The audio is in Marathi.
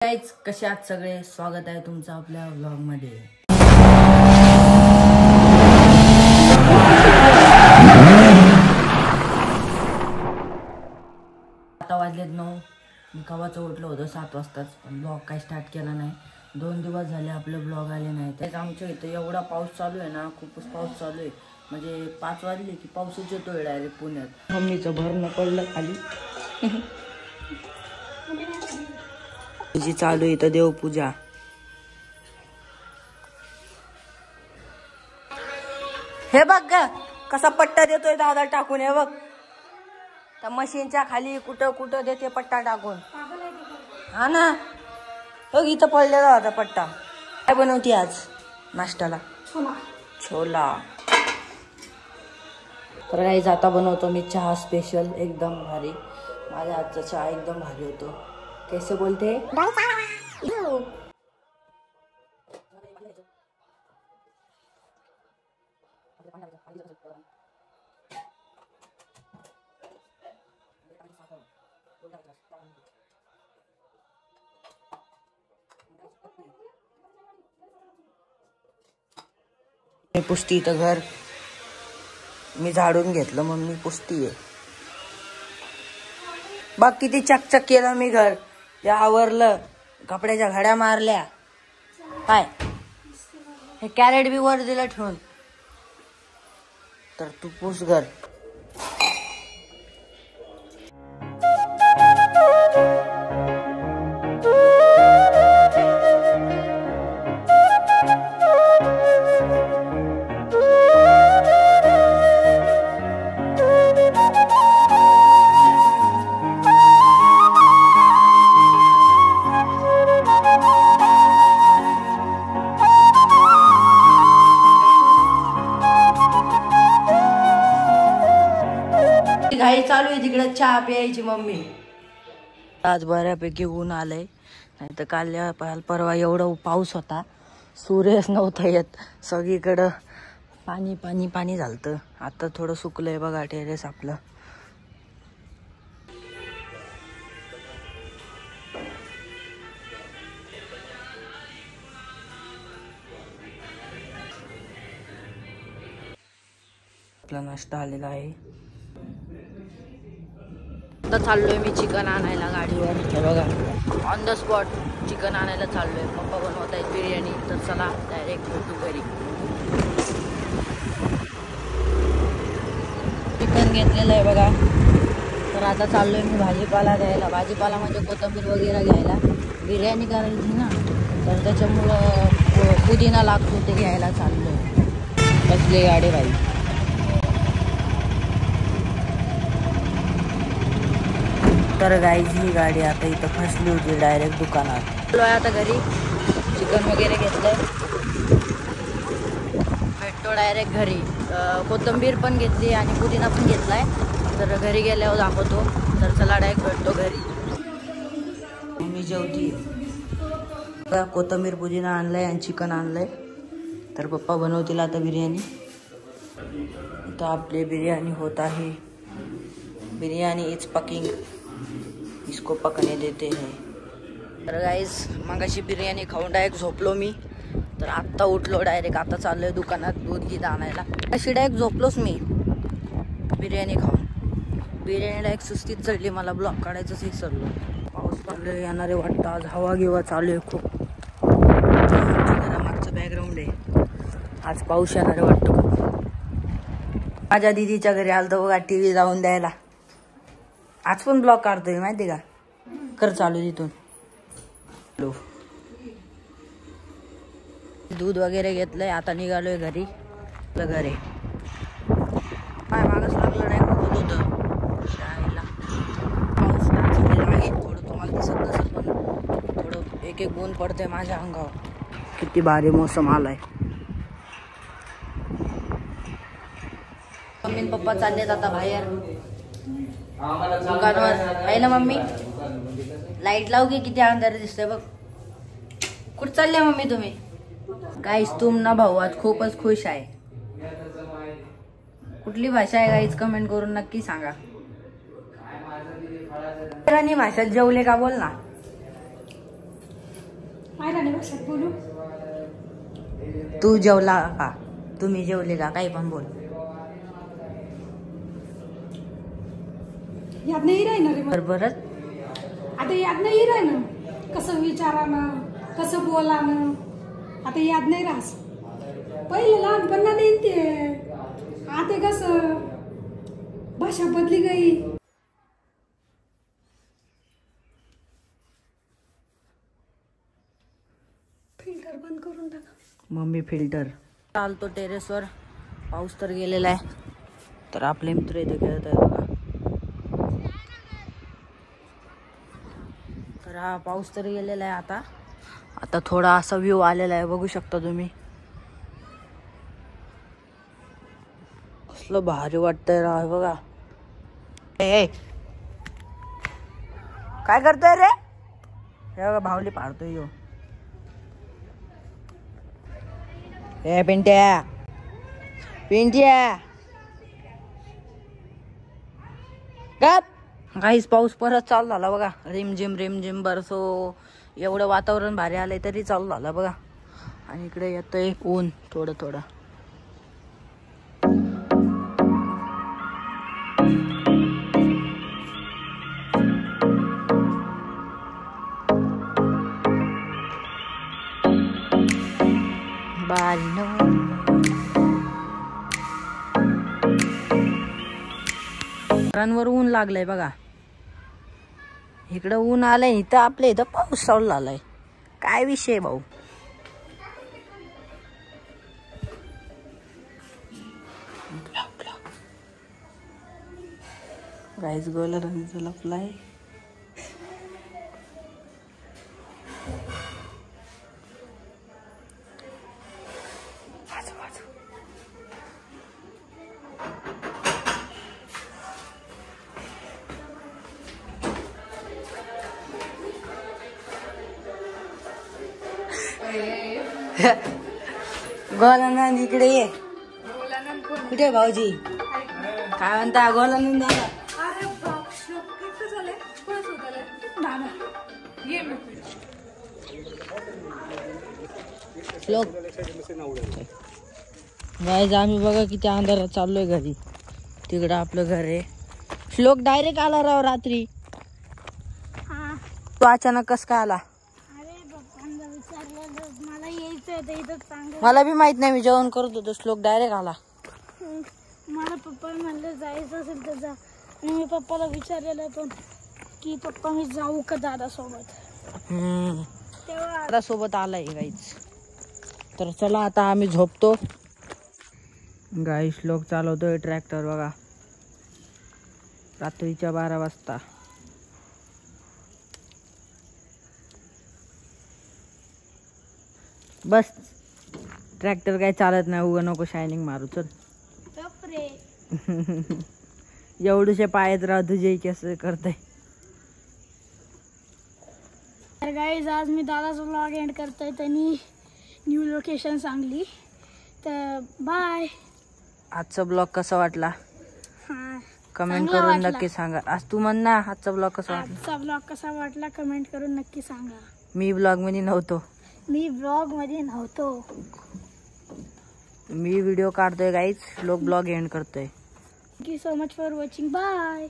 गाइस कसे आहात सगळे. स्वागत आहे तुमचं आपल्या व्लॉग मध्ये. आता वाजलेत 9. मी कवाचं उठलो होतो 7 वाजताच, पण ब्लॉग काय स्टार्ट केला नाही. 2 दिवस झाले आपले ब्लॉग आले नाही. त्याच आमच्या इथं एवढा पाऊस चालू आहे ना, खूपच पाऊस चालू आहे. म्हणजे 5 वाजले की पाऊसच येतोय डायरेक्ट पुण्यात. मम्मीचं भरणं पडलं खाली. तुझी चालू आहे इथं देवपूजा. हे बघ ग कसा पट्टा देतोय दादा टाकून. हे बघ त्या मशीनच्या खाली कुठं कुठं देते पट्टा टाकून. हा ना बघ इथं पडलेला होता पट्टा. काय बनवते आज नाश्त्याला? छोला. तर काही आता बनवतो मी चहा स्पेशल एकदम भारी. माझ्या हातचा चहा एकदम भारी होतो. कैसे बोलते? मी पुसती इथं घर. मी झाडून घेतलं, मम्मी पुसती आहे. बघ किती चकचक केलं मी घर. ते आवरलं, कपड्याच्या घड्या मारल्या. काय हे कॅरेट बी वर दिलं ठेवून. तर तू पुस घर. घाई चालू आहे तिकडे चहा प्यायची मम्मी. आज बऱ्यापैकी ऊन आलंय, नाही तर काल परवा एवढा पाऊस होता, सूर्यच नव्हता येत. सगळीकडं पाणी पाणी पाणी झालतं. आता थोडं सुकलंय बघा टेरेस आपलं. आपला नाश्ता आलेला आहे. आता चाललोय मी चिकन आणायला गाडीवर. हे बघा ऑन द स्पॉट चिकन आणायला चाललोय. पप्पा बनवत आहेत बिर्याणी. तर चला डायरेक्ट भेटू घरी. चिकन घेतलेलं आहे बघा. तर आता चाललोय मी भाजीपाला घ्यायला. भाजीपाला म्हणजे कोथिंबीर वगैरे घ्यायला. बिर्याणी करायची ना, तर त्याच्यामुळं पुदिना लागतो, ते घ्यायला चाललोय. कसली गाडी बाई. तर गाईज ही गाडी आता इथं फसली होती डायरेक्ट दुकानात. आलोय आता घरी. चिकन वगैरे घेतलंय, भेटतो डायरेक्ट घरी. कोथिंबीर पण घेतली आणि पुदिना पण घेतलाय. तर घरी गेल्यावर दाखवतो. तर चला डायरेक्ट भेटतो घरी. मी जेवती. कोथिंबीर पुदिना आणलाय आणि चिकन आणलंय. तर पप्पा बनवतील आता बिर्याणी. इथं आपली बिर्याणी होत आहे. बिर्याणी इज पकिंग, इसको पकने देते हैं. तर गाईज मगाशी बिर्याणी खाऊन डायरेक्ट झोपलो मी. तर आत्ता उठलो डायरेक्ट. आता चाललोय दुकानात दूध गीत आणायला. अशी डायरेक्ट झोपलोच मी बिर्याणी खाऊन. बिर्याणी डायरेक्ट सुस्तीत चढली. मला ब्लॉग काढायचंच विसरलो. पाऊस पडले येणारे वाटतं. आज हवा गिवा चालू आहे खूप. मागचं बॅकग्राऊंड आहे. आज पाऊस येणारे वाटतं खूप. माझ्या दिदीच्या घरी आलतो बघा TV जाऊन द्यायला. आज पण ब्लॉग काढतोय माहिती का. कर चालू तिथून. दूध वगैरे घेतलंय. आता निघालोय घरी. घरी पाय मागच लागलं नाही खूप होतं शाळेला. पाऊस झालेला आहे. थोडं तुम्हाला दिसत नसेल, पण थोडं एक एक ऊन पडतंय माझ्या अंगावर. किती भारी मोसम आलाय. मम्मी पप्पा चाललेत आता बाहेर दुकानावर. आहे ना मम्मी? लाईट लावू की किती अंधार दिसतंय बघ. कुठं चालले मम्मी तुम्ही? गाईस तुम ना भाऊ आज खूपच खुश आहे. कुठली भाषा आहे गाईस कमेंट करून नक्की सांगा. भाषेत जेवले का बोल ना. आयराणी भाषेत बोलू. तू जेवला का? तुम्ही जेवले का? काही पण बोल. याद नाही राहणार रे. बरोबरच. आता याद नाही राहणं. कसं विचारानं, कसं बोलानं, आता याद नाही राहस. पहिले लहानपणा देईन ते. आता कसं भाषा बदली गई. फिल्टर बंद करून टाका. Mummy filter. चालतो टेरेसवर. पाऊस तर गेलेला आहे. तर आपले मित्र इथे खेळत आहे बघा. तर हा पाऊस तर गेलेला आहे आता. आता थोडा असा व्ह्यू आलेला आहे, बघू शकता तुम्ही. कसलं भारी वाटतंय राव बघा. ए काय करतोय रे? हे बघा भावली पाडतोय यो. ए पिंट्या, पिंट्या काहीच पाऊस परत चालू झाला बघा. रिमझिम बरसो. एवढं वातावरण भारी आलंय तरी चालू झालं बघा. आणि इकडे येतंय ऊन थोडं थोडं. घरांवर ऊन लागलंय बघा. इकडं ऊन आलंय, इथं आपल्या इथं पाऊस चालू झालाय. काय विषय भाऊ. गाईस गोला रंग लपलाय. गोलानंद इकडे ये. कुठे भाऊजी? काय म्हणता गोलानंद? गाईज आम्ही बघा किती अंधारात चाललोय घरी. तिकडं आपलं घर आहे. श्लोक डायरेक्ट आला राव रात्री. तो अचानक कस काय आला? मला बी माहित नाही, मी जेवण करत होतो. श्लोक डायरेक्ट आला. मला पप्पा म्हणलं जायचं असेल तर जा. आणि मी पप्पाला विचारलेलं पण की पप्पा मी जाऊ का दादा सोबत. तेव्हा दादा सोबत आलाय गाईज. तर चला आता आम्ही झोपतो. गाई श्लोक चालवतोय ट्रॅक्टर बघा रात्रीच्या 12 वाजता. बस ट्रॅक्टर काय चालत नाही. उगा नको शायनिंग मारू. चल एवढूशे पायात राव तुझे कसं करताय. तर गाईज आज मी दादाचा व्लॉग एंड करतोय. त्यांनी न्यू लोकेशन सांगली. तर बाय. आजचा ब्लॉग कसा वाटला कमेंट करून नक्की सांगा. आज तू म्हण ना आजचा ब्लॉग कसा वाटला. आजचा ब्लॉग कसा वाटला कमेंट करून नक्की सांगा. मी ब्लॉग मध्ये नव्हतो. मी व्हिडिओ काढतोय गाईज. लोक ब्लॉग एंड करतोय. Thank you so much for watching. Bye.